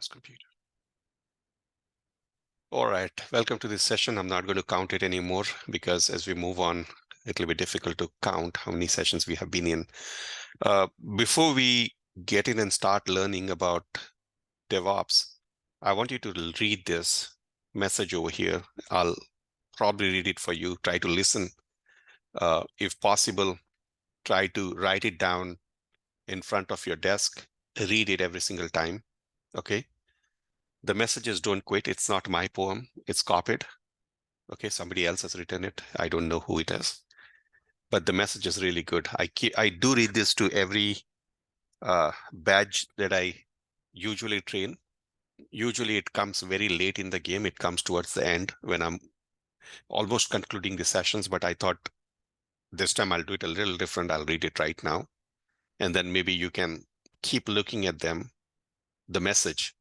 this computer. All right, welcome to this session. I'm not going to count it anymore because as we move on, it'll be difficult to count how many sessions we have been in. Before we get in and start learning about DevOps, I want you to read this message over here. I'll probably read it for you. Try to listen. If possible, try to write it down in front of your desk. Read it every single time. Okay. The message is don't quit. It's not my poem. It's copied. Okay. Somebody else has written it. I don't know who it is, but the message is really good. I do read this to every badge that I usually train. Usually it comes very late in the game. It comes towards the end when I'm almost concluding the sessions, but I thought this time I'll do it a little different. I'll read it right now. And then maybe you can keep looking at them, the message,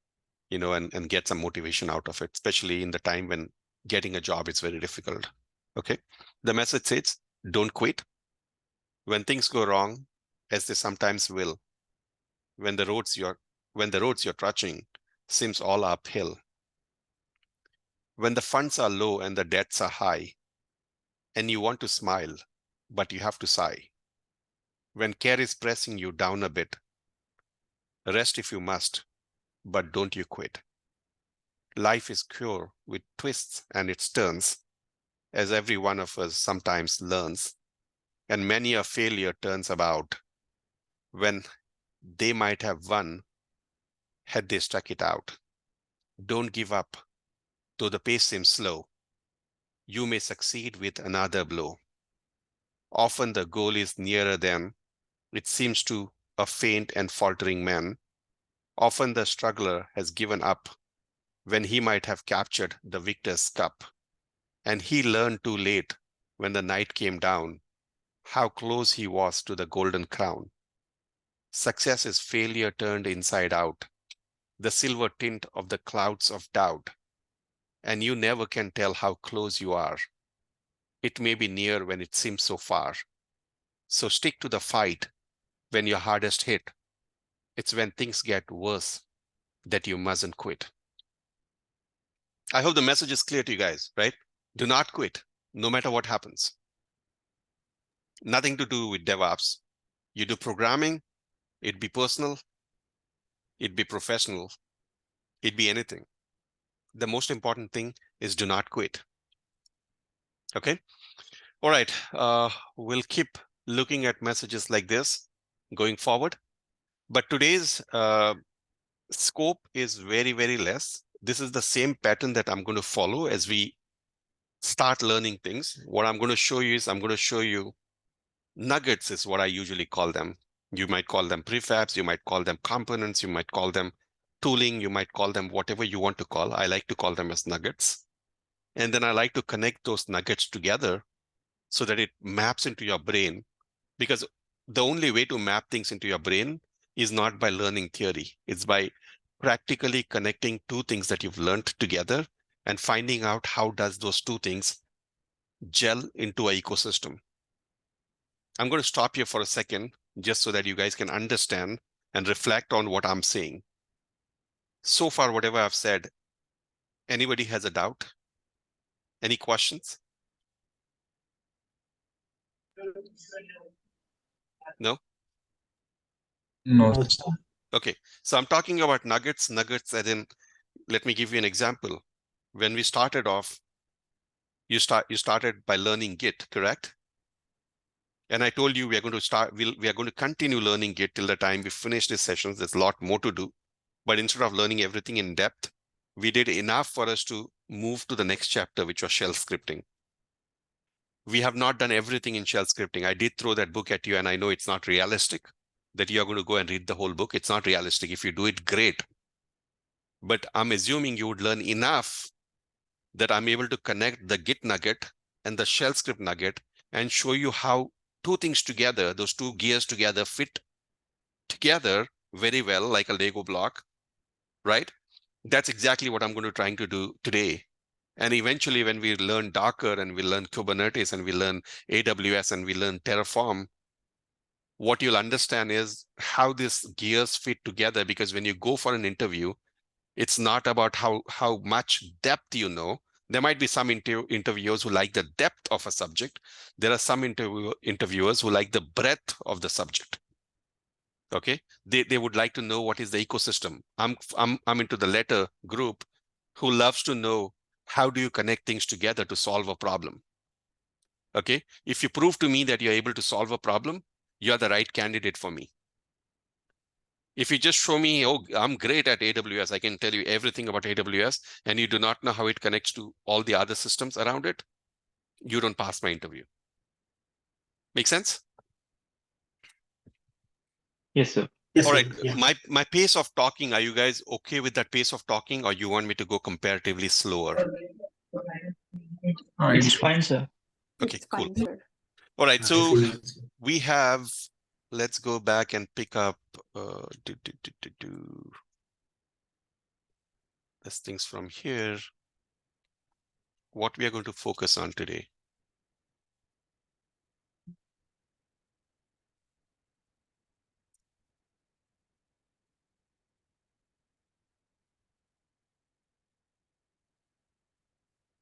and get some motivation out of it, especially in the time when getting a job is very difficult. Okay. The message says, don't quit. When things go wrong, as they sometimes will, when the roads you're trudging seems all uphill, when the funds are low and the debts are high, and you want to smile, but you have to sigh, when care is pressing you down a bit, rest if you must, but don't you quit. Life is cruel with twists and its turns, as every one of us sometimes learns, and many a failure turns about when they might have won had they stuck it out. Don't give up, though the pace seems slow. You may succeed with another blow. Often the goal is nearer than it seems to a faint and faltering man. Often the struggler has given up when he might have captured the victor's cup. And he learned too late when the night came down how close he was to the golden crown. Success is failure turned inside out, the silver tint of the clouds of doubt. And you never can tell how close you are. It may be near when it seems so far. So stick to the fight when you're hardest hit. It's when things get worse that you mustn't quit. I hope the message is clear to you guys, right? Do not quit, no matter what happens. Nothing to do with DevOps. You do programming, it'd be personal, it'd be professional, it'd be anything. The most important thing is do not quit. Okay? All right. We'll keep looking at messages like this going forward. But today's scope is very, very less. This is the same pattern that I'm going to follow as we start learning things. What I'm going to show you is I'm going to show you nuggets is what I usually call them. You might call them prefabs, you might call them components, you might call them tooling, you might call them whatever you want to call. I like to call them as nuggets. And then I like to connect those nuggets together so that it maps into your brain, because the only way to map things into your brain is not by learning theory. It's by practically connecting two things that you've learned together and finding out how does those two things gel into an ecosystem. I'm going to stop here for a second just so that you guys can understand and reflect on what I'm saying. So far, whatever I've said, anybody has a doubt? Any questions? No? No. Okay, so I'm talking about nuggets as in, let me give you an example. When we started off, you started by learning Git, correct? And I told you we are going to continue learning Git till the time we finish these sessions. There's a lot more to do. But instead of learning everything in depth, we did enough for us to move to the next chapter, which was shell scripting. We have not done everything in shell scripting. I did throw that book at you, and I know it's not realistic that you are going to go and read the whole book. It's not realistic. If you do it, great. But I'm assuming you would learn enough that I'm able to connect the Git nugget and the shell script nugget and show you how two things together, those two gears together, fit together very well like a Lego block, right? That's exactly what I'm going to trying to do today. And eventually when we learn Docker and we learn Kubernetes and we learn AWS and we learn Terraform, what you'll understand is how these gears fit together, because when you go for an interview, It's not about how much depth you know. There might be some interviewers who like the depth of a subject. There are some interviewers who like the breadth of the subject. Okay, they would like to know what is the ecosystem. I'm into the letter group who loves to know how do you connect things together to solve a problem. Okay, if you prove to me that you're able to solve a problem, you're the right candidate for me. If you just show me, oh, I'm great at AWS, I can tell you everything about AWS, and you do not know how it connects to all the other systems around it, you don't pass my interview. Make sense? Yes, sir. Yes, All sir. right, Yeah. my pace of talking, are you guys okay with that pace of talking, or you want me to go comparatively slower? It's fine, sir. Okay, It's cool. fine, sir. All right, I so feel it's good. we have, let's go back and pick up these things from here. What we are going to focus on today.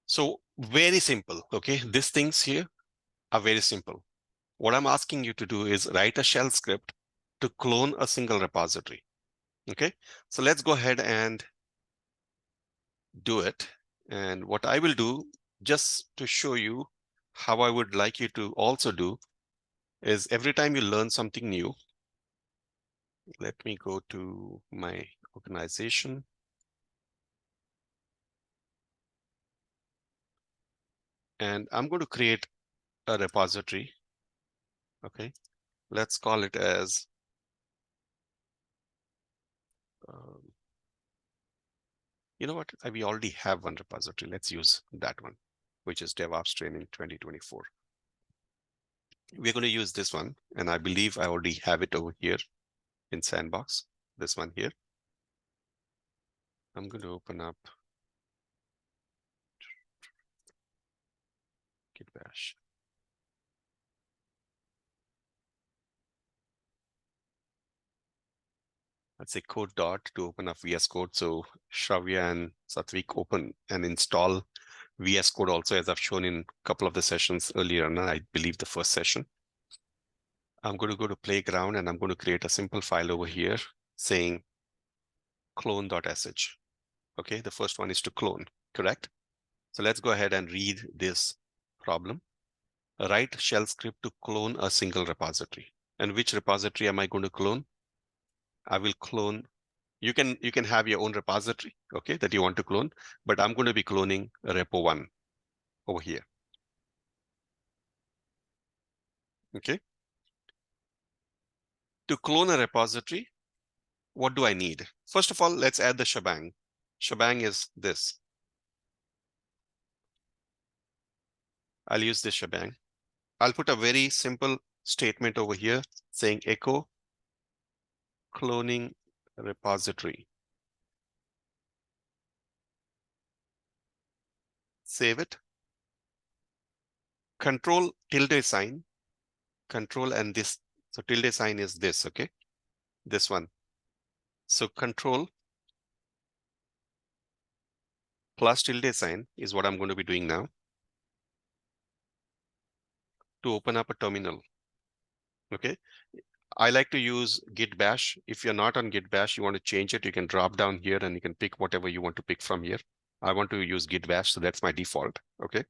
So very simple, okay? These things here are very simple. What I'm asking you to do is write a shell script to clone a single repository, okay? So let's go ahead and do it. And what I will do, just to show you how I would like you to also do, is every time you learn something new, let me go to my organization. And I'm going to create a repository, okay? Let's call it as you know what? We already have one repository. Let's use that one, which is DevOps Training 2024. We're going to use this one, and I believe I already have it over here in Sandbox. This one here. I'm going to open up Git Bash. Let's say code dot to open up VS Code. So Shravya and Satvik open and install VS Code also, as I've shown in a couple of the sessions earlier, and I believe the first session. I'm going to go to Playground and I'm going to create a simple file over here saying clone.sh. Okay, the first one is to clone, correct? So let's go ahead and read this problem. Write shell script to clone a single repository. And which repository am I going to clone? I will clone. You can have your own repository, okay, that you want to clone, but I'm going to be cloning repo1 over here. Okay. To clone a repository, what do I need? First of all, let's add the shebang. Shebang is this. I'll use this shebang. I'll put a very simple statement over here saying echo cloning repository. Save it. Control tilde sign. Control and this. So tilde sign is this, okay? This one. So control plus tilde sign is what I'm going to be doing now to open up a terminal. Okay. I like to use Git Bash. If you're not on Git Bash, you want to change it, you can drop down here and you can pick whatever you want to pick from here. I want to use Git Bash, so that's my default. Okay.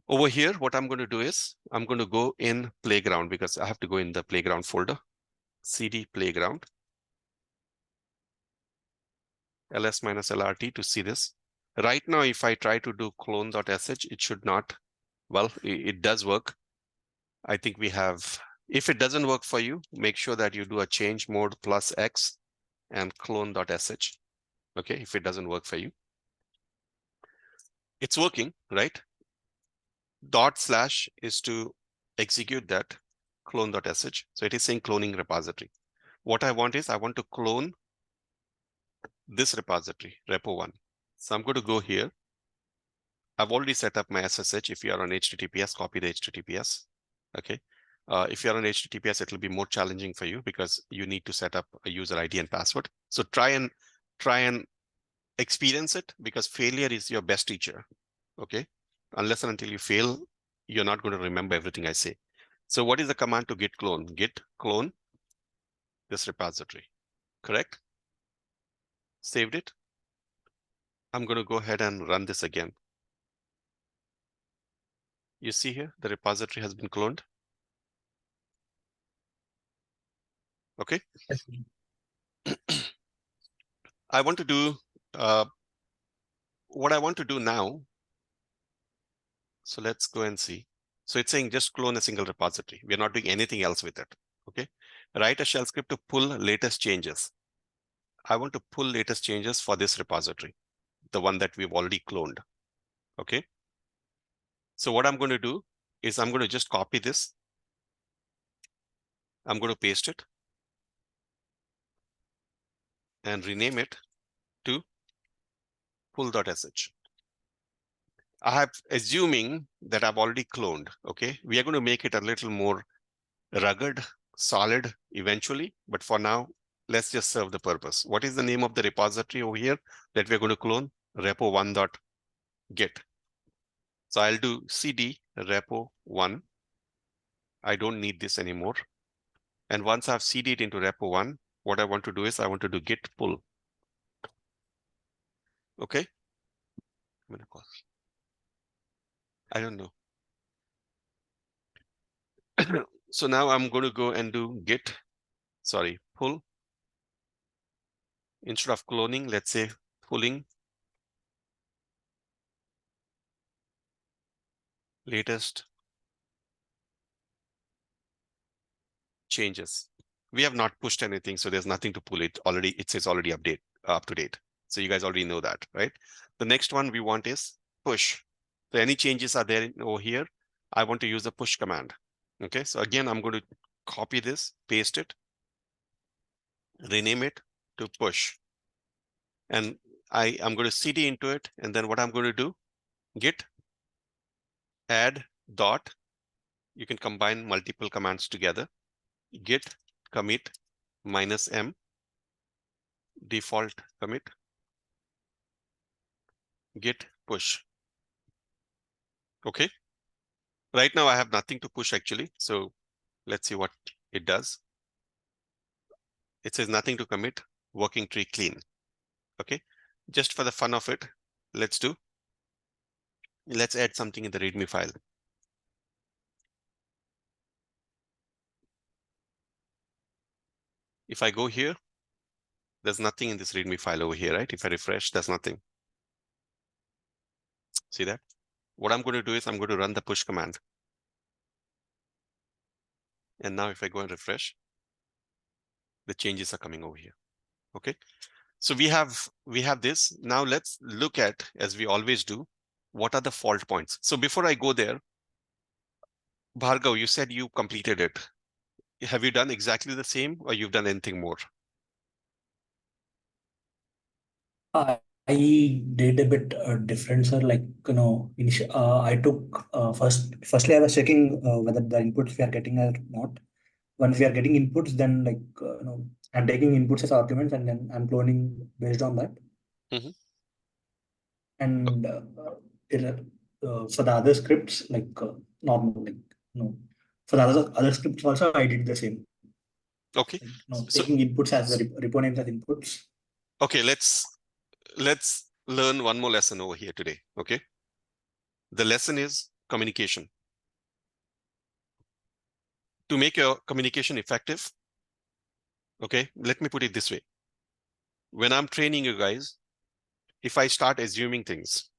Over here, what I'm going to do is I'm going to go in Playground because I have to go in the Playground folder. CD Playground. ls-lrt to see this. Right now, if I try to do clone.sh, it should not. Well, it does work. I think we have, if it doesn't work for you, make sure that you do a change mode +X and clone.sh. Okay, if it doesn't work for you. It's working, right? // is to execute that clone.sh. So it is saying cloning repository. What I want is I want to clone this repository, repo1. So I'm going to go here. I've already set up my SSH. If you are on HTTPS, copy the HTTPS. Okay. If you're on HTTPS, it will be more challenging for you because you need to set up a user ID and password. So try and experience it, because failure is your best teacher. Okay. Unless and until you fail, you're not going to remember everything I say. So what is the command to git clone? Git clone this repository, correct? Saved it. I'm going to go ahead and run this again. You see here, the repository has been cloned. Okay. I want to do what I want to do now. So let's go and see. So it's saying just clone a single repository. We're not doing anything else with it. Okay. Write a shell script to pull latest changes. I want to pull latest changes for this repository, the one that we've already cloned. Okay. So what I'm going to do is I'm going to just copy this. I'm going to paste it and rename it to pull.sh. I have assuming that I've already cloned. Okay. We are going to make it a little more rugged, solid eventually, but for now, let's just serve the purpose. What is the name of the repository over here that we're going to clone? repo1.git. So I'll do cd repo1. I don't need this anymore. And once I've cd'd into repo1, what I want to do is I want to do git pull. Okay. I'm gonna call. I don't know. So now I'm going to go and do git, pull. Instead of cloning, let's say pulling latest changes. We have not pushed anything, so there's nothing to pull it already. It says already update up to date. So you guys already know that, right? The next one we want is push. So any changes are there over here. I want to use the push command. Okay, so again, I'm going to copy this, paste it, rename it to push. And I'm going to cd into it. And then what I'm going to do, git add dot. You can combine multiple commands together. Git commit -m default commit git push. Okay. Right now I have nothing to push actually. So let's see what it does. It says nothing to commit, working tree clean. Okay. Just for the fun of it, let's add something in the README file. If I go here, there's nothing in this README file over here, right? If I refresh, there's nothing. See that? What I'm going to do is I'm going to run the push command. And now if I go and refresh, the changes are coming over here. Okay. So we have this. Now let's look at, as we always do, what are the fault points. So before I go there, Bhargav, you said you completed it. Have you done exactly the same or you've done anything more? I did a bit different, sir. Like, I took firstly, I was checking whether the inputs we are getting are not. Once we are getting inputs, then I'm taking inputs as arguments and then I'm cloning based on that. Mhm. And for the other scripts, normal, for the other scripts also, I did the same. Okay. So Taking inputs as the repo names as inputs. okay, let's learn one more lesson over here today. Okay. The lesson is communication. To make your communication effective, okay, let me put it this way. When I'm training you guys, if I start assuming things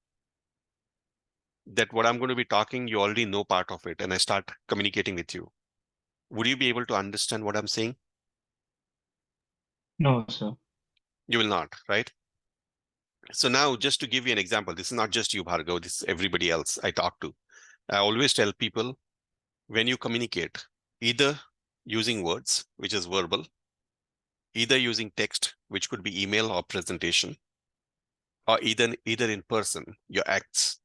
that what I'm going to be talking, you already know part of it, and I start communicating with you, would you be able to understand what I'm saying? No, sir. You will not, right? So now, just to give you an example, this is not just you, Bhargav, this is everybody else I talk to. I always tell people, when you communicate, either using words, which is verbal, either using text, which could be email or presentation, or either in person, your acts.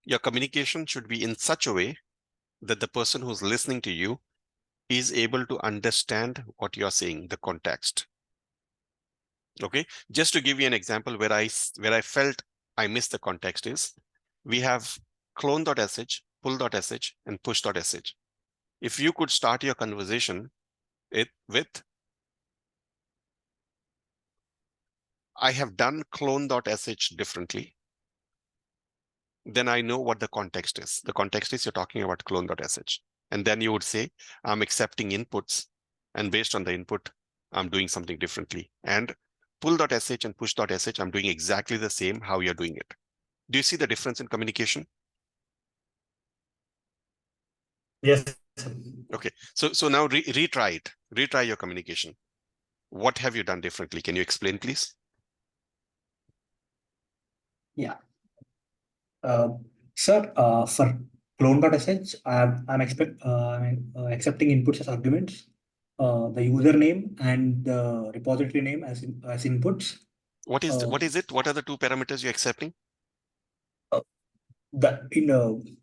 Your communication should be in such a way that the person who's listening to you is able to understand what you're saying, the context. Okay, just to give you an example where I felt I missed the context is, we have clone.sh, pull.sh, and push.sh. If you could start your conversation with, I have done clone.sh differently, then I know what the context is. The context is you're talking about clone.sh. And then you would say, I'm accepting inputs, and based on the input, I'm doing something differently. And pull.sh and push.sh, I'm doing exactly the same how you're doing it. Do you see the difference in communication? Yes. Okay, so now retry it. Retry your communication. What have you done differently? Can you explain, please? Yeah. Sir, for clone.sh, I'm accepting inputs as arguments, the username and the repository name as inputs. What is it? What are the two parameters you're accepting? The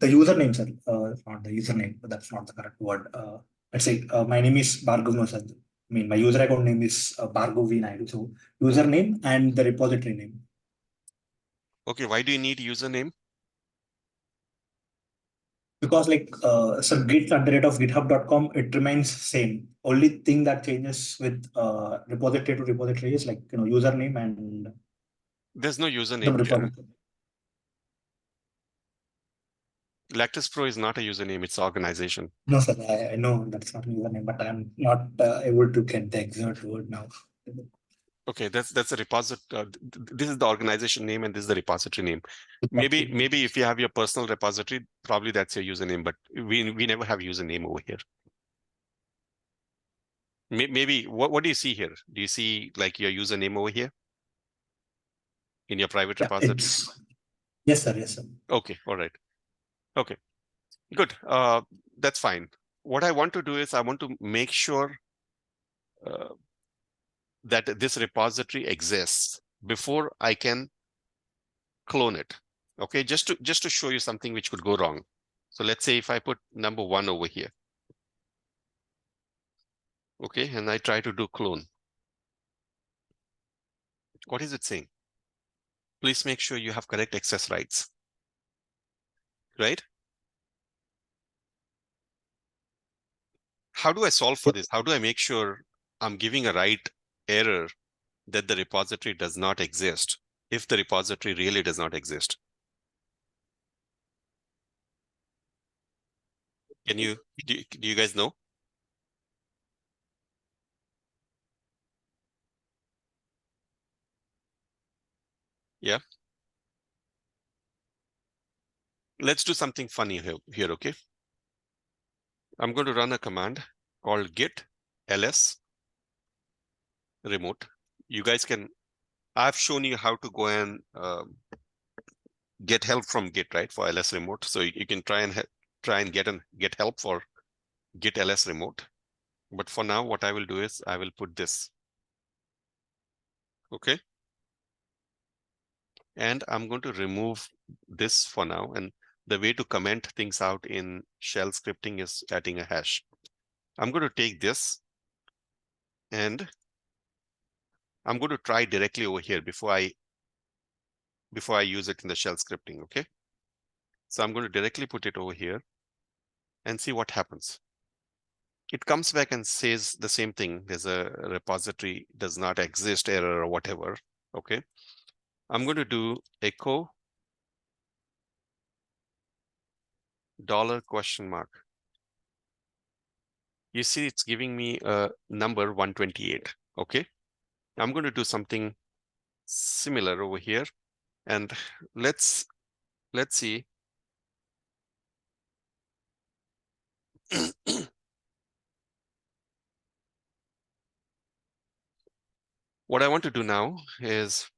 username, sir, not the username, but that's not the correct word. Let's say my name is Bhargav Nosad. I mean, my user account name is Bhargav V. Naidu. So username and the repository name. Okay, why do you need username? Because so git at the rate of github.com, it remains same. Only thing that changes with repository to repository is username and There's no the username here. repository. Lactus Pro is not a username, it's organization. No, sir, I know that's not a username, but I'm not able to get the exact word now. Okay, that's a repository. This is the organization name and this is the repository name. Maybe if you have your personal repository, probably that's your username, but we never have username over here. Maybe what do you see here? Do you see like your username over here in your private Yeah, repository? yes, sir. Yes, sir. Okay, all right. Okay, good. That's fine. What I want to do is I want to make sure that this repository exists before I can clone it. Okay, just to show you something which could go wrong. So let's say if I put number 1 over here. Okay, and I try to do clone. What is it saying? Please make sure you have correct access rights. Right? How do I solve for this? How do I make sure I'm giving a right error that the repository does not exist if the repository really does not exist? Do you guys know? Yeah. Let's do something funny here, okay? I'm going to run a command called git ls remote. You guys can, I've shown you how to go and get help from Git, right, for ls remote. So you can try and get help for git ls remote. But for now, what I will do is I will put this. Okay. And I'm going to remove this for now. And the way to comment things out in shell scripting is adding a hash. I'm going to take this and I'm going to try directly over here before I use it in the shell scripting. Okay. So I'm going to directly put it over here and see what happens. It comes back and says the same thing. There's a repository does not exist error or whatever. Okay. I'm going to do echo $? You see, it's giving me a number 128. Okay. I'm going to do something similar over here. And let's see. What I want to do now is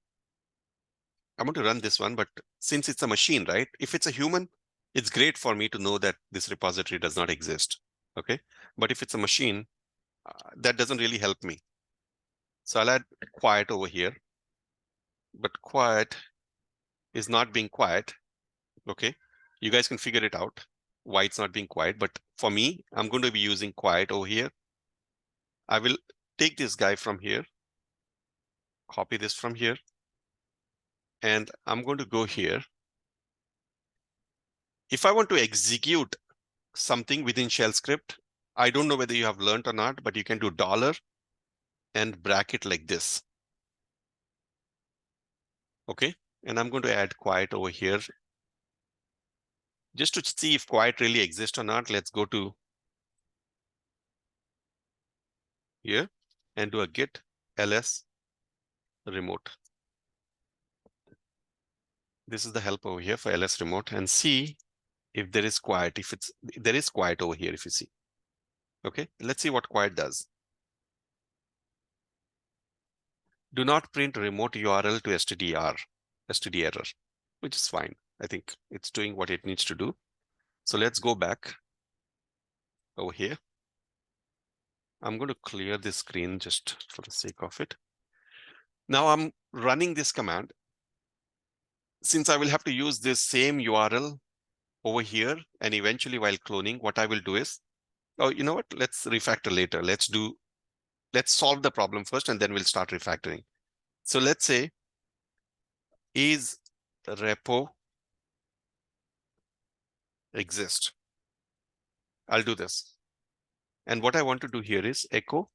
I want to run this one, but since it's a machine, right? If it's a human, it's great for me to know that this repository does not exist. Okay. But if it's a machine, that doesn't really help me. So I'll add quiet over here, but quiet is not being quiet. Okay. You guys can figure it out why it's not being quiet. But for me, I'm going to be using quiet over here. I will take this guy from here, copy this from here. And I'm going to go here. If I want to execute something within shell script, I don't know whether you have learned or not, but you can do dollar and bracket like this. Okay, and I'm going to add quiet over here. Just to see if quiet really exists or not, let's go to here and do a git ls remote. This is the help over here for ls remote, and see if there is quiet. If there is quiet over here, if you see. Okay, let's see what quiet does. Do not print remote URL to std error, which is fine. I think it's doing what it needs to do. So let's go back over here. I'm going to clear this screen just for the sake of it. Now I'm running this command. Since I will have to use this same URL over here, and eventually while cloning, what I will do is, oh, you know what? Let's refactor later. Let's solve the problem first, and then we'll start refactoring. So let's say is repo exist. I'll do this. And what I want to do here is echo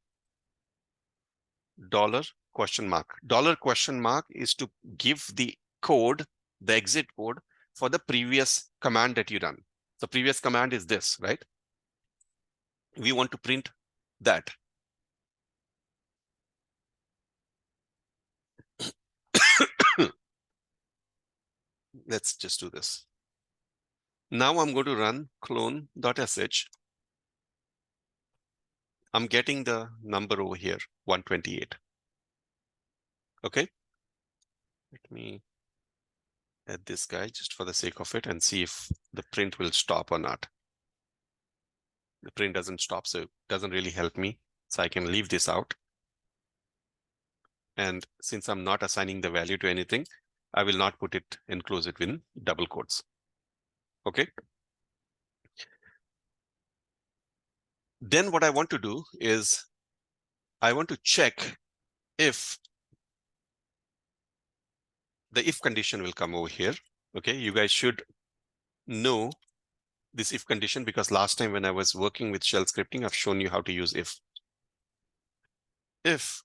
dollar question mark. Dollar question mark is to give the code, the exit code for the previous command that you run. The previous command is this, right? We want to print that. Let's just do this. Now I'm going to run clone.sh. I'm getting the number over here, 128. Okay. Let me add this guy just for the sake of it and see if the print will stop or not. The print doesn't stop, so it doesn't really help me. So I can leave this out. And since I'm not assigning the value to anything, I will not put it and close it with double quotes. Okay. Then what I want to do is I want to check if the if condition will come over here. Okay, you guys should know this if condition because last time when I was working with shell scripting, I've shown you how to use if. If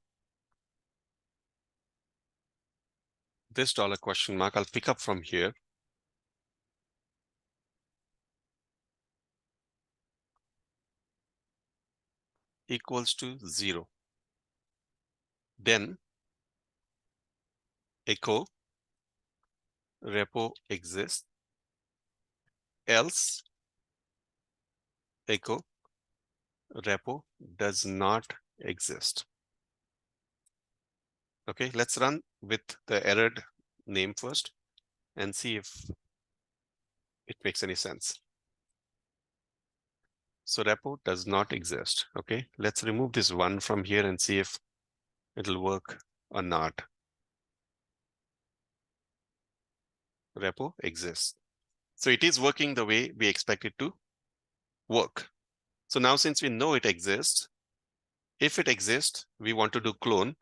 this dollar question mark, I'll pick up from here. Equals to 0. Then echo repo exists, else echo repo does not exist. Okay, let's run with the errored name first and see if it makes any sense. So repo does not exist. Okay, let's remove this one from here and see if it'll work or not. Repo exists. So it is working the way we expect it to work. So now since we know it exists, if it exists, we want to do clone.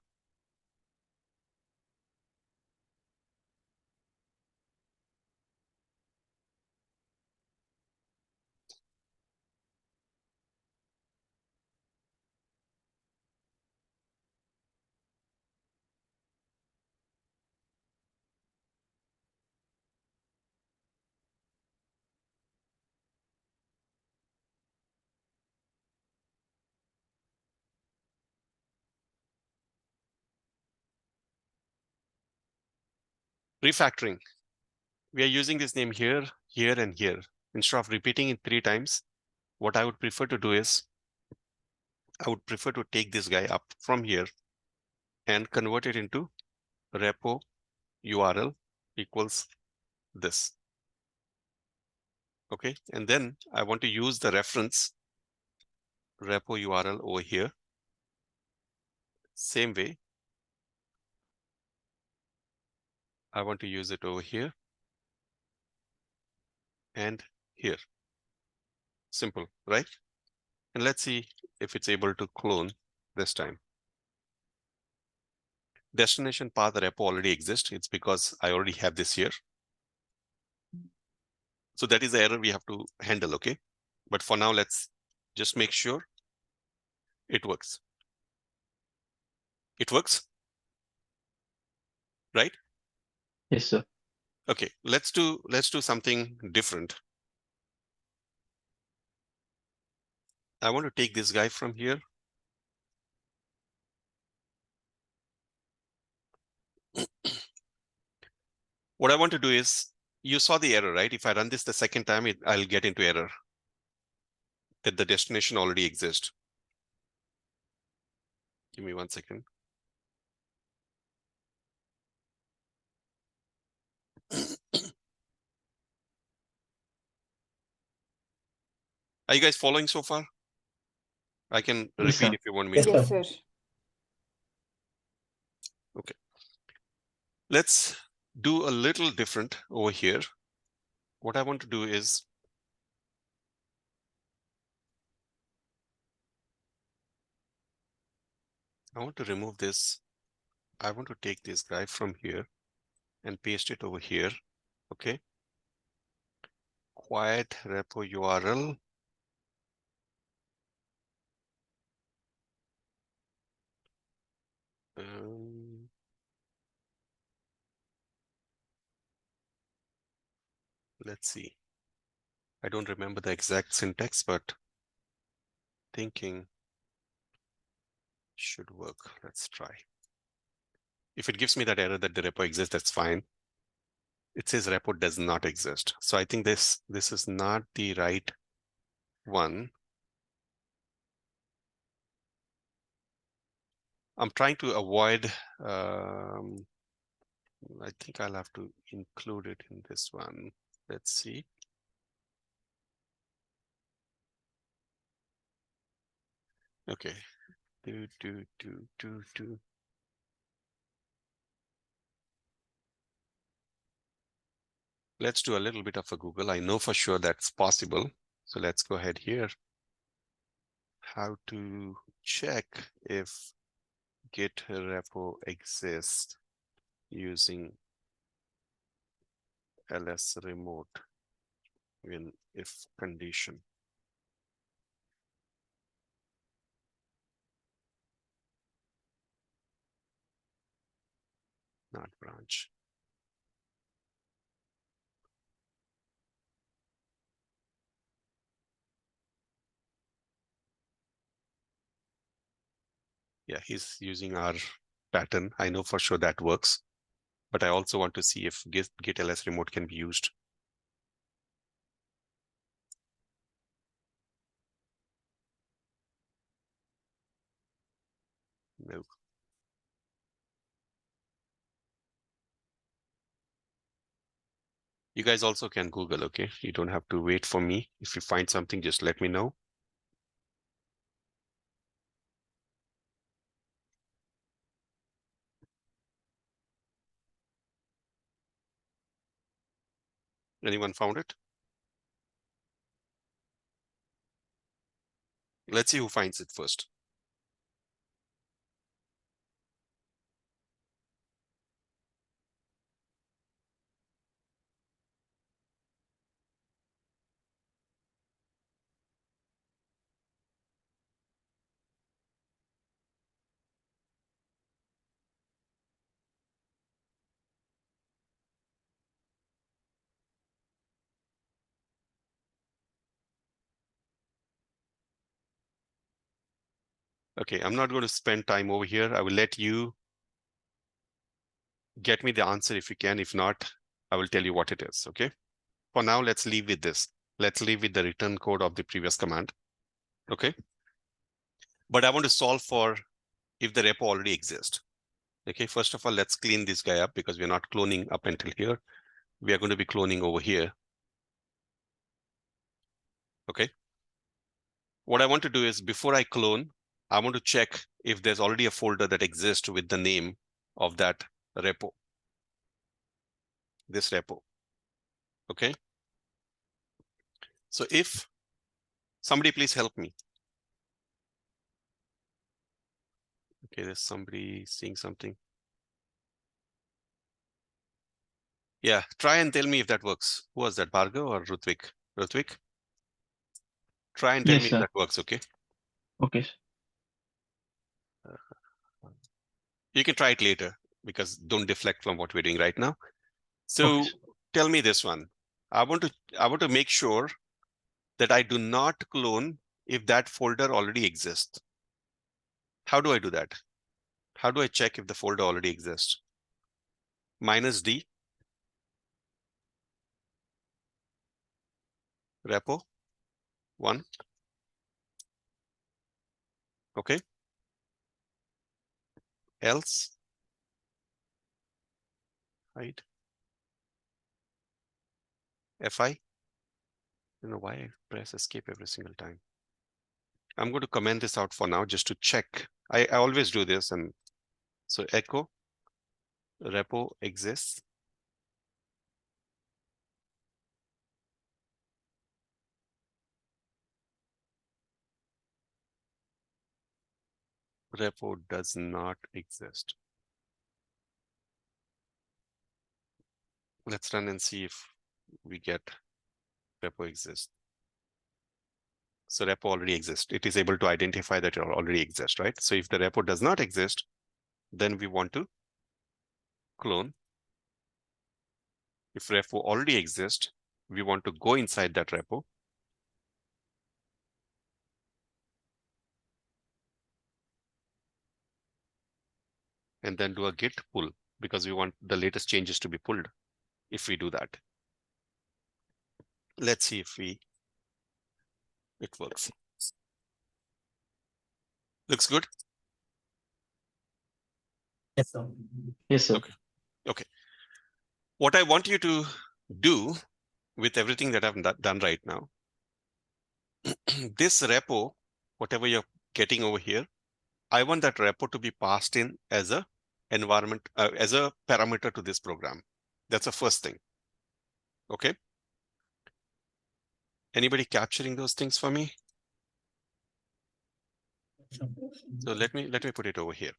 Refactoring. We are using this name here, here, and here. Instead of repeating it 3 times, what I would prefer to do is, I would prefer to take this guy up from here and convert it into repo URL equals this. Okay, and then I want to use the reference repo URL over here. Same way, I want to use it over here and here. Simple, right? And let's see if it's able to clone this time. destination path repo already exists. It's because I already have this here. So that is the error we have to handle, okay? But for now, let's just make sure it works. It works, right? Yes, sir. Okay, let's do something different. I want to take this guy from here. What I want to do is, you saw the error, right? If I run this the second time, I'll get into error that the destination already exists. Give me 1 second. Are you guys following so far? I can Yes, repeat sir. if you want me Yes, to. Yes, sir. sir. Let's do a little different over here. What I want to do is, I want to remove this. I want to take this guy from here and paste it over here. Okay. Quiet repo URL. Let's see. I don't remember the exact syntax, but thinking should work. Let's try. If it gives me that error that the repo exists, that's fine. It says repo does not exist. So I think this is not the right one. I'm trying to avoid, I think I'll have to include it in this one. Let's see. Okay. Let's do a little bit of a Google. I know for sure that's possible. So let's go ahead here. How to check if Git repo exists using ls remote in if condition. Not branch. Yeah, he's using our pattern. I know for sure that works, but I also want to see if Git ls remote can be used. No. You guys also can Google, okay? You don't have to wait for me. If you find something, just let me know. Anyone found it? Let's see who finds it first. Okay, I'm not going to spend time over here. I will let you get me the answer if you can. If not, I will tell you what it is, okay? For now, let's leave with this. Let's leave with the return code of the previous command, okay? But I want to solve for if the repo already exists. Okay, first of all, let's clean this guy up because we're not cloning up until here. We are going to be cloning over here. Okay. What I want to do is before I clone, I want to check if there's already a folder that exists with the name of that repo. This repo. Okay. So if somebody please help me. Okay, there's somebody seeing something. Yeah, try and tell me if that works. Who was that, Bhargav or Rutvik? Rutvik? Try and tell Yes, me if sir. that works, okay? Okay, sir. You can try it later because don't deflect from what we're doing right now. Okay, So sir. tell me this one. I want to make sure that I do not clone if that folder already exists. How do I do that? How do I check if the folder already exists? -D, repo 1. Okay. Else, hide. Fi. I don't know why I press escape every single time. I'm going to comment this out for now just to check. I always do this. And so echo repo exists. Repo does not exist. Let's run and see if we get repo exists. So repo already exists. It is able to identify that it already exists, right? So if the repo does not exist, then we want to clone. If repo already exists, we want to go inside that repo. And then do a git pull because we want the latest changes to be pulled if we do that. Let's see if it works. Looks good? Yes, sir. Yes, sir. Okay. Okay. What I want you to do with everything that I've done right now, this repo, whatever you're getting over here, I want that repo to be passed in as a environment, as a parameter to this program. That's the first thing. Okay. Anybody capturing those things for me? So let me put it over here.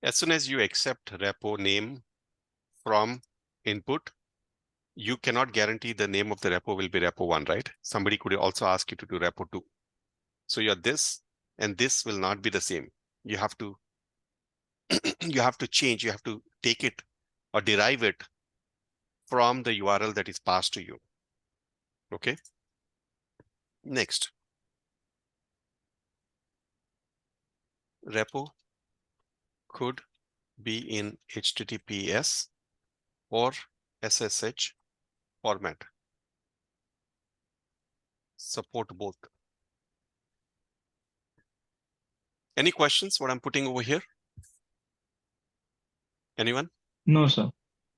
As soon as you accept repo name from input, you cannot guarantee the name of the repo will be repo 1, right? Somebody could also ask you to do repo 2. So you're this, and this will not be the same. You have to change, you have to take it or derive it from the URL that is passed to you. Okay. Next. Repo could be in HTTPS or SSH format. Support both. Any questions what I'm putting over here? Anyone? No, sir.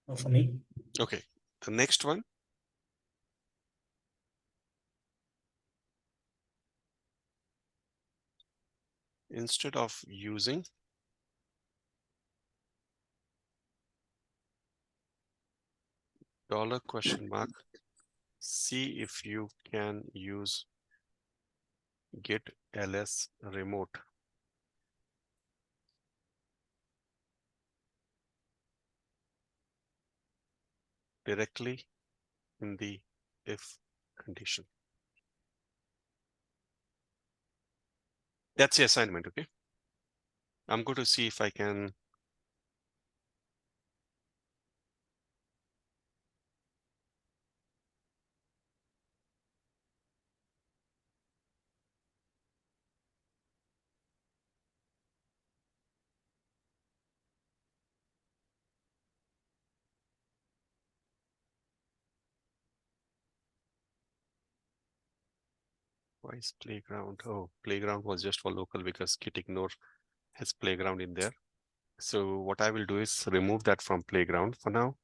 No, for me. Okay. The next one. Instead of using $? See if you can use git ls remote. Directly in the if condition. That's the assignment, okay? I'm going to see if I can Why is playground? Oh, playground was just for local because gitignore has playground in there. So what I will do is remove that from playground for now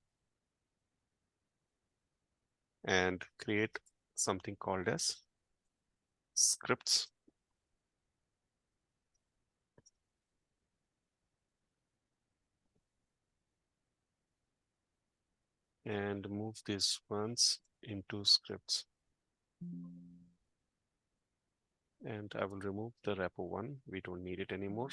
and create something called as scripts. And move these ones into scripts. And I will remove the repo one. We don't need it anymore.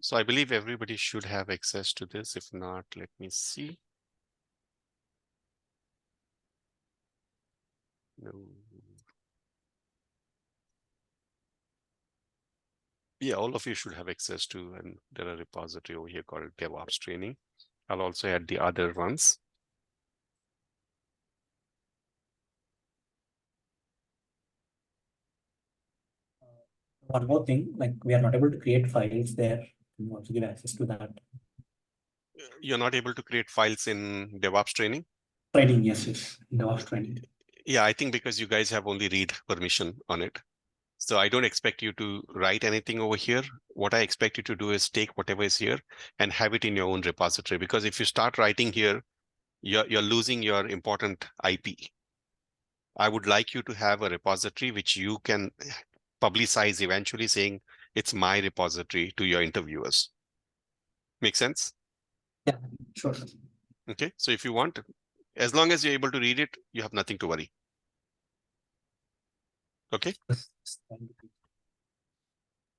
So I believe everybody should have access to this. If not, let me see. No. Yeah, all of you should have access to, and there are repository over here called DevOps training. I'll also add the other ones. One more thing, like we are not able to create files there. Can you also give access to that? You're not able to create files in DevOps training? Training, yes, yes, DevOps training. Yeah, I think because you guys have only read permission on it. So I don't expect you to write anything over here. What I expect you to do is take whatever is here and have it in your own repository. Because if you start writing here, you're losing your important IP. I would like you to have a repository which you can publicize eventually, saying it's my repository to your interviewers. Make sense? Yeah, sure. Okay, so if you want, as long as you're able to read it, you have nothing to worry. Okay.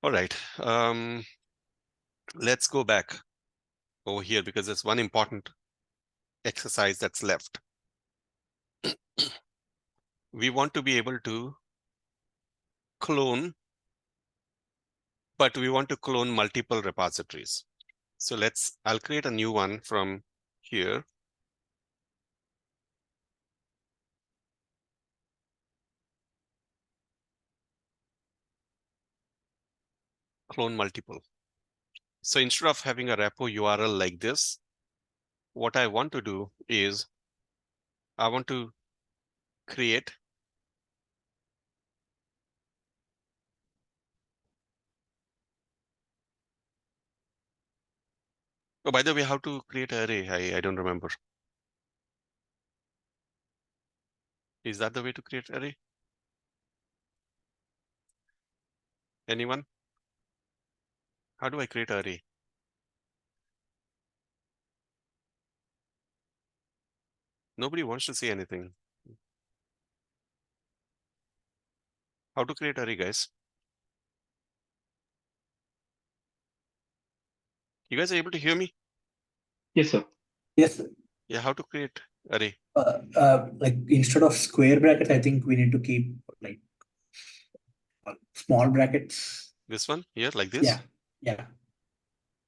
All right. Let's go back over here because there's one important exercise that's left. We want to be able to clone, but we want to clone multiple repositories. So I'll create a new one from here. Clone multiple. So instead of having a repo URL like this, what I want to do is I want to create oh, by the way, how to create an array? I don't remember. Is that the way to create array? Anyone? How do I create an array? Nobody wants to say anything. How to create array, guys? You guys are able to hear me? Yes, sir. Yes, sir. Yeah, how to create array? Like instead of square brackets, I think we need to keep like small brackets. This one here, like this? Yeah, yeah.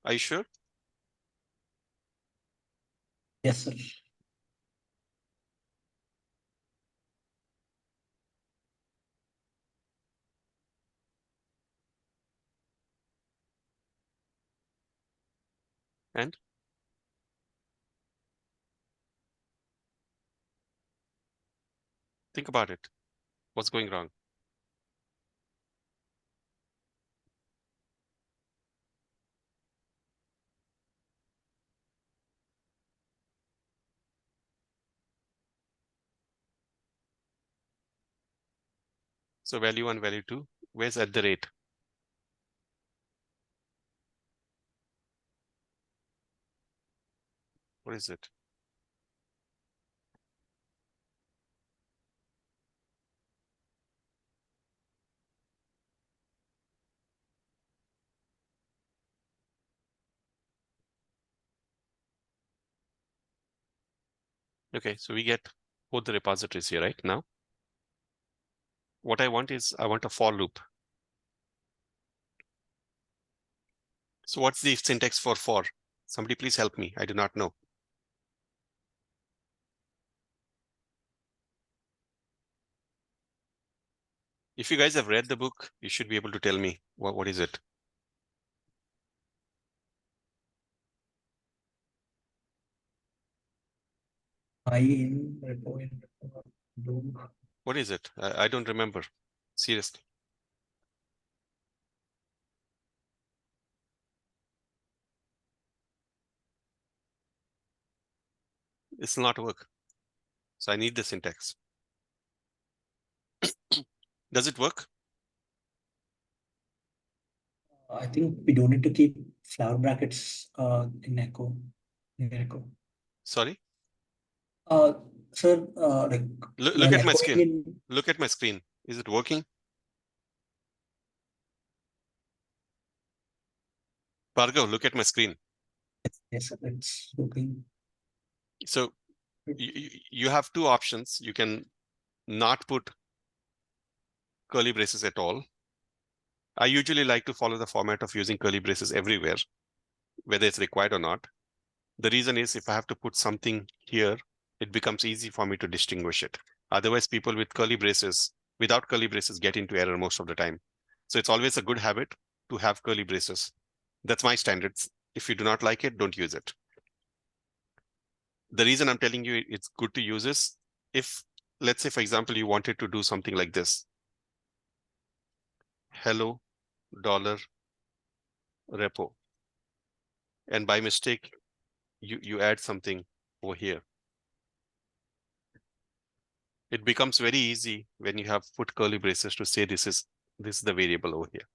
Are you sure? Yes, sir. And think about it. What's going wrong? So value 1, value 2, where's at the rate? What is it? Okay, so we get both the repositories here, right? Now, what I want is I want a for loop. So what's the syntax for for? Somebody please help me. I do not know. If you guys have read the book, you should be able to tell me what is it. I in repo in do. What is it? I don't remember. Seriously. It's not work. So I need the syntax. Does it work? I think we don't need to keep flower brackets in echo. In echo. Sorry. Sir, like Look when at my echoing screen. in, Look at my screen. Is it working? Bhargav, look at my screen. yes, sir, it's looking. So you have two options. You can not put curly braces at all. I usually like to follow the format of using curly braces everywhere, whether it's required or not. The reason is if I have to put something here, it becomes easy for me to distinguish it. Otherwise, people with curly braces, without curly braces, get into error most of the time. So it's always a good habit to have curly braces. That's my standards. If you do not like it, don't use it. The reason I'm telling you it's good to use is if, let's say, for example, you wanted to do something like this. Hello, dollar, repo. And by mistake, you add something over here. It becomes very easy when you have put curly braces to say this is the variable over here.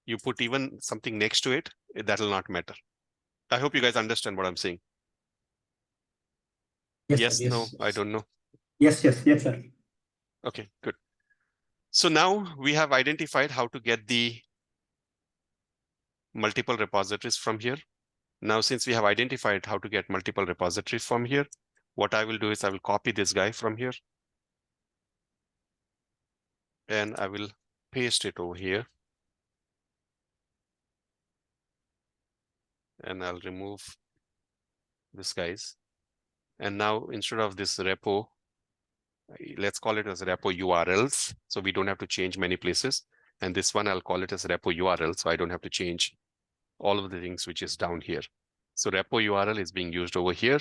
You put even something next to it, that'll not matter. I hope you guys understand what I'm saying. Yes, Yes, sir, yes, no, yes. I don't know. Yes, sir. Okay, good. So now we have identified how to get the multiple repositories from here. Now, since we have identified how to get multiple repositories from here, what I will do is I will copy this guy from here. And I will paste it over here. And I'll remove this guys. And now instead of this repo, let's call it as repo URLs. So we don't have to change many places. And this one, I'll call it as repo URL. So I don't have to change all of the things which is down here. So repo URL is being used over here.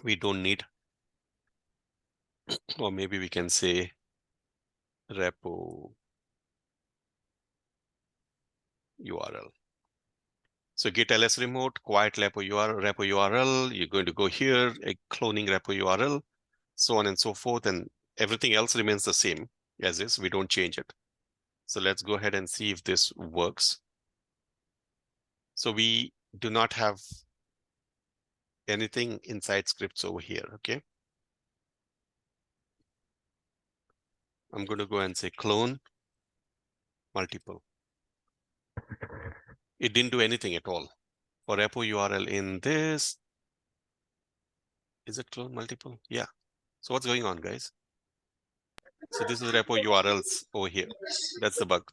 We don't need, or maybe we can say repo URL. So git ls remote, quiet repo URL, you're going to go here, a cloning repo URL, so on and so forth, and everything else remains the same as is. We don't change it. So let's go ahead and see if this works. So we do not have anything inside scripts over here, okay? I'm going to go and say clone multiple. It didn't do anything at all. For repo URL in this, is it clone multiple? Yeah. So what's going on, guys? So this is repo URLs over here. That's the bug.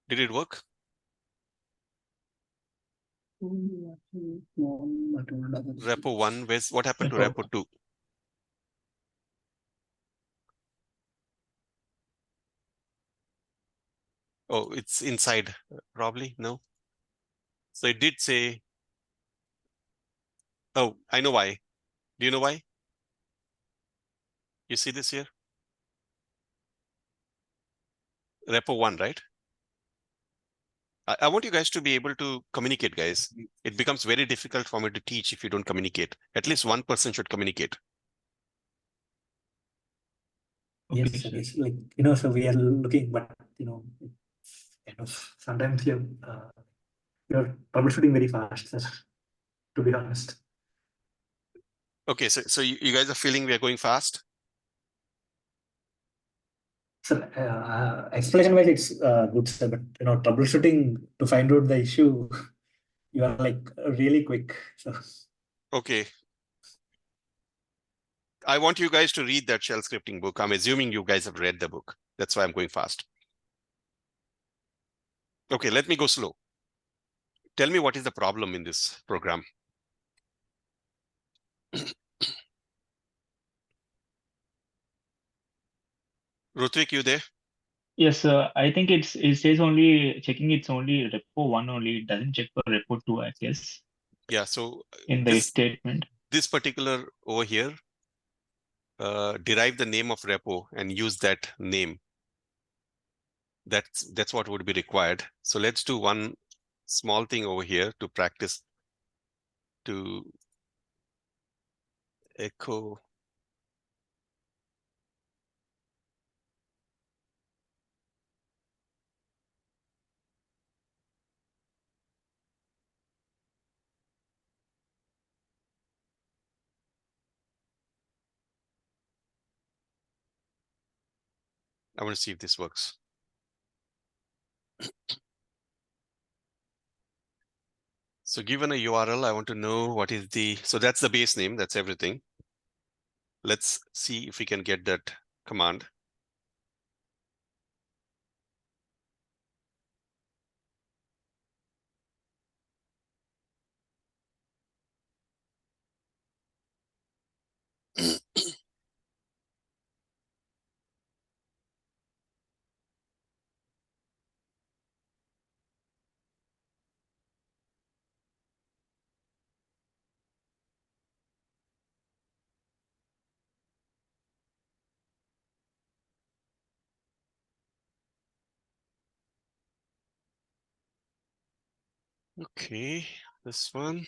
Did it work? Repo 1, what happened to repo 2? Oh, it's inside, probably, no? So it did say, oh, I know why. Do you know why? You see this here? Repo 1, right? I want you guys to be able to communicate, guys. It becomes very difficult for me to teach if you don't communicate. At least one person should communicate. Yes, sir, yes. Like, so we are looking, but, kind of sometimes you're troubleshooting very fast, sir, to be honest. Okay, so you guys are feeling we are going fast? Sir, explanation wise, it's good, sir, but, troubleshooting to find out the issue, you are like really quick. So, Okay. I want you guys to read that shell scripting book. I'm assuming you guys have read the book. That's why I'm going fast. Okay, let me go slow. Tell me what is the problem in this program. Rutvik, you there? Yes, I think it says only checking it's only repo 1 only. It doesn't check for repo 2, I guess, Yeah, so in the if this statement. this particular over here, derive the name of repo and use that name. That's what would be required. So let's do one small thing over here to practice to echo. I want to see if this works. So given a URL, I want to know what is so that's the base name, that's everything. Let's see if we can get that command. Okay, this one.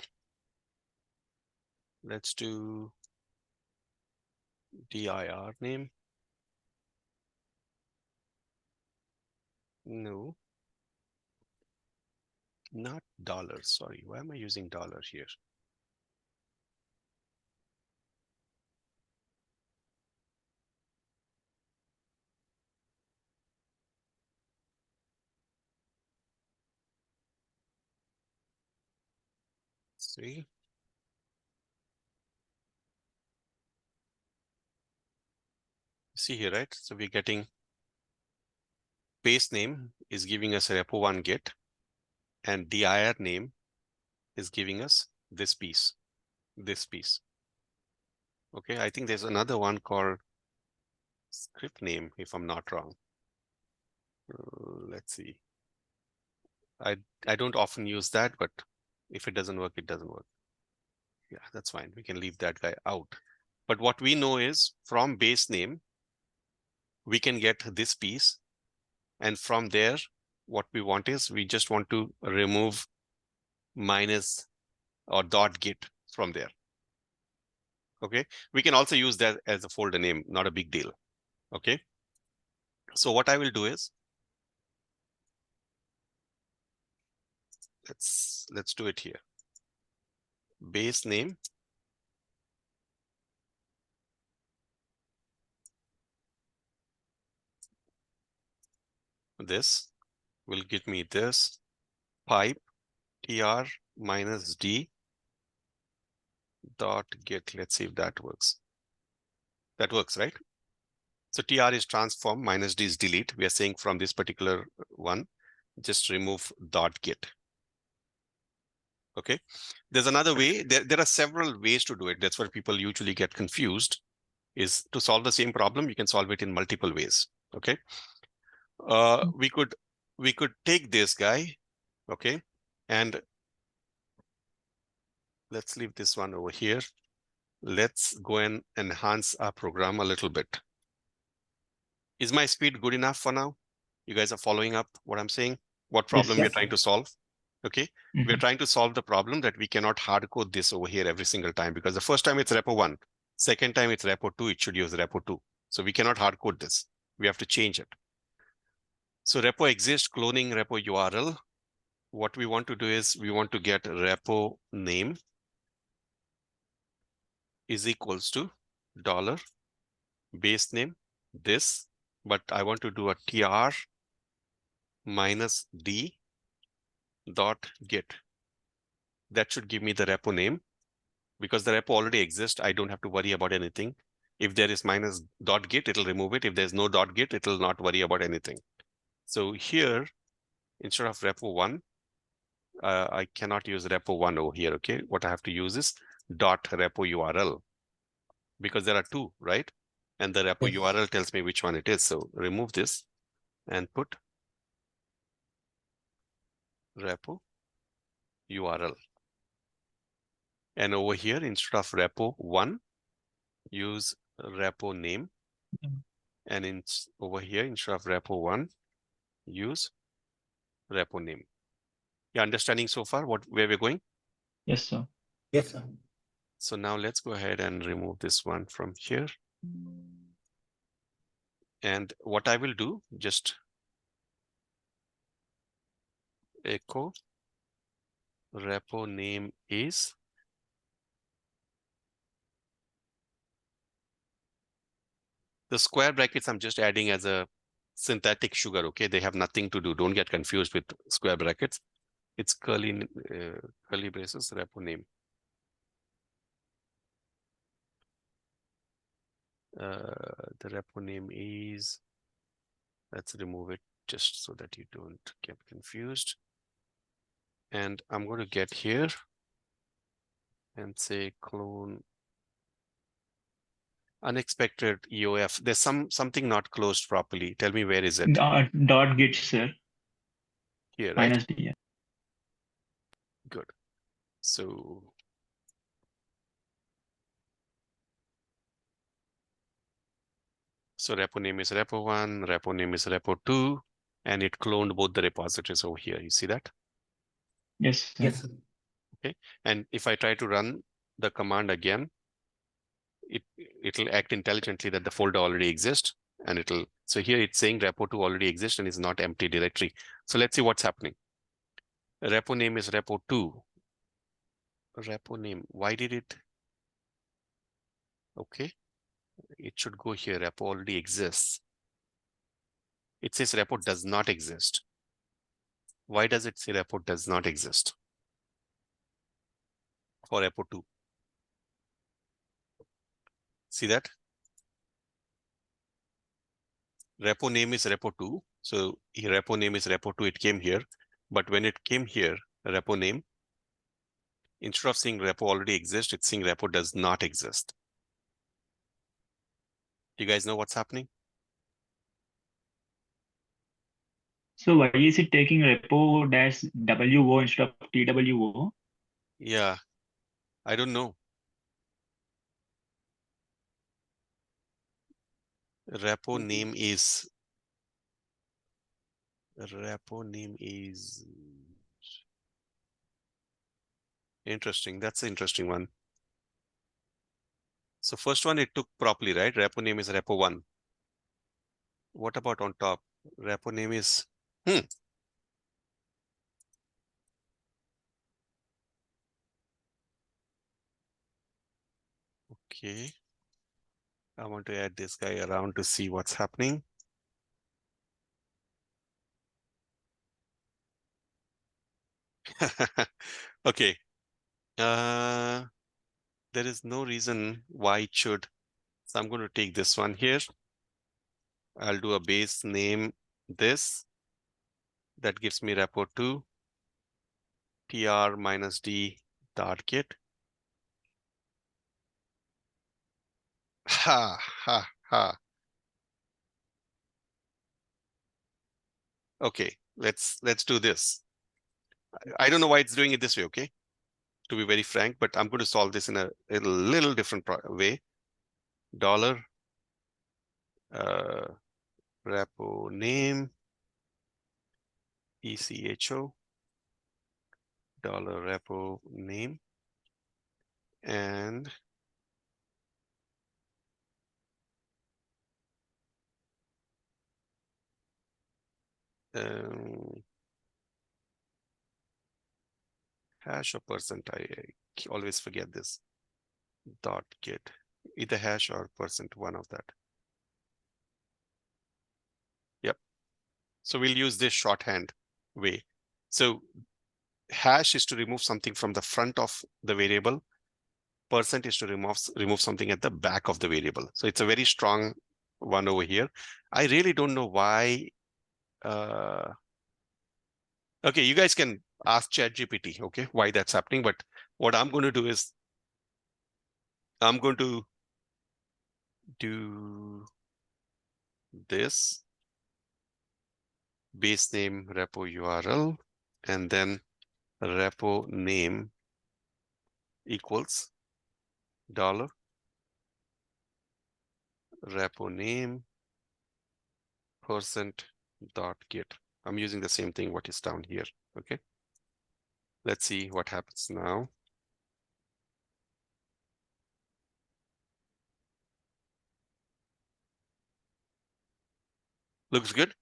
Let's do dir name. No. Not dollar, sorry. Why am I using dollar here? See? See here, right? So we're getting base name is giving us a repo1 get, and dir name is giving us this piece. Okay, I think there's another one called script name, if I'm not wrong. Let's see. I don't often use that, but if it doesn't work, it doesn't work. Yeah, that's fine. We can leave that guy out. But what we know is from base name, we can get this piece. And from there, what we want is we just want to remove minus or dot git from there. Okay, we can also use that as a folder name, not a big deal. Okay, so what I will do is let's do it here. Base name. This will give me this pipe tr minus d dot get. Let's see if that works. That works, right? So tr is transform, minus d is delete. We are saying from this particular one, just remove dot get. Okay, there's another way. There are several ways to do it. That's where people usually get confused, is to solve the same problem. You can solve it in multiple ways. Okay, we could take this guy, okay, and let's leave this one over here. Let's go and enhance our program a little bit. Is my speed good enough for now? You guys are following up what I'm saying? What problem Yes. we're trying to solve? Okay, we're trying to solve the problem that we cannot hard code this over here every single time, because the first time it's repo 1, second time it's repo 2, it should use repo 2. So we cannot hard code this. We have to change it. So repo exists, cloning repo URL. What we want to do is we want to get repo name is equals to dollar base name this, but I want to do a tr minus d dot get. That should give me the repo name. Because the repo already exists, I don't have to worry about anything. If there is minus dot get, it'll remove it. If there's no dot get, it'll not worry about anything. So here, instead of repo 1, I cannot use repo 1 over here, okay? What I have to use is dot repo URL, because there are two, right? And the repo Yes. URL tells me which one it is. So remove this and put repo URL. And over here, instead of repo1, use repo name. Mm. And over here, instead of repo1, use repo name. You understanding so far where we're going? Yes, sir. Yes, sir. So now let's go ahead and remove this one from here. And what I will do, just echo repo name is the square brackets. I'm just adding as a synthetic sugar. Okay, they have nothing to do. Don't get confused with square brackets. It's curly braces repo name. The repo name is, let's remove it just so that you don't get confused. And I'm going to get here and say clone unexpected EOF. There's something not closed properly. Tell me, where is it? Dot git, sir. Here, right? Minus D. Yeah. Good. So repo name is repo1, repo name is repo2, and it cloned both the repositories over here. You see that? Yes, sir. Yes, sir. Okay. And if I try to run the command again, it'll act intelligently that the folder already exists, and so here it's saying repo2 already exists and is not empty directory. So let's see what's happening. Repo name is repo2. Repo name, why did it? Okay, it should go here. Repo already exists. It says repo does not exist. Why does it say repo does not exist for repo2? See that? Repo name is repo2. So repo name is repo2. It came here. But when it came here, repo name, instead of saying repo already exists, it's saying repo does not exist. Do you guys know what's happening? So why is it taking repo dash WO instead of TWO? Yeah, I don't know. Repo name is interesting. That's an interesting one. So first one, it took properly, right? Repo name is repo1. What about on top? Repo name is, okay. I want to add this guy around to see what's happening. Okay. There is no reason why it should. So I'm going to take this one here. I'll do a base name this. That gives me repo2 tr minus d dot git. Ha ha ha. Okay, let's do this. I don't know why it's doing it this way, okay? To be very frank, but I'm going to solve this in a little different way. Dollar repo name echo dollar repo name and hash or percent. I always forget this. Dot git, either hash or percent, one of that. Yep. So we'll use this shorthand way. So hash is to remove something from the front of the variable. Percent is to remove something at the back of the variable. So it's a very strong one over here. I really don't know why. Okay, you guys can ask ChatGPT, okay, why that's happening. But what I'm going to do is I'm going to do this base name repo URL and then repo name equals dollar repo name %.get. I'm using the same thing what is down here. Okay. Let's see what happens now. Looks good.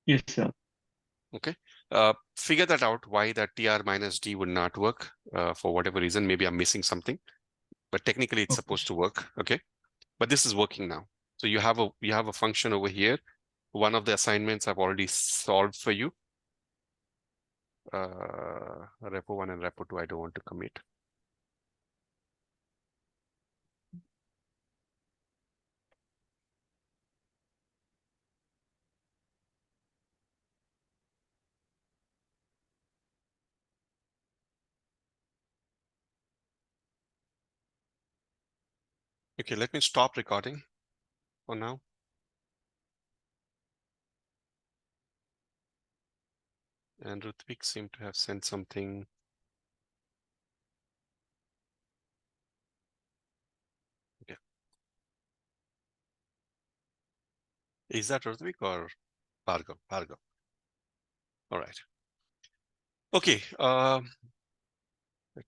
Yes, sir. Okay. Figure that out why that tr minus d would not work for whatever reason. Maybe I'm missing something, but technically it's Okay. supposed to work. Okay. But this is working now. So you have a function over here. One of the assignments I've already solved for you. Repo 1 and repo 2, I don't want to commit. Okay, let me stop recording for now. And Rutvik seemed to have sent something. Okay. Is that Rutvik or Bhargav? Bhargav. All right. Okay. Let me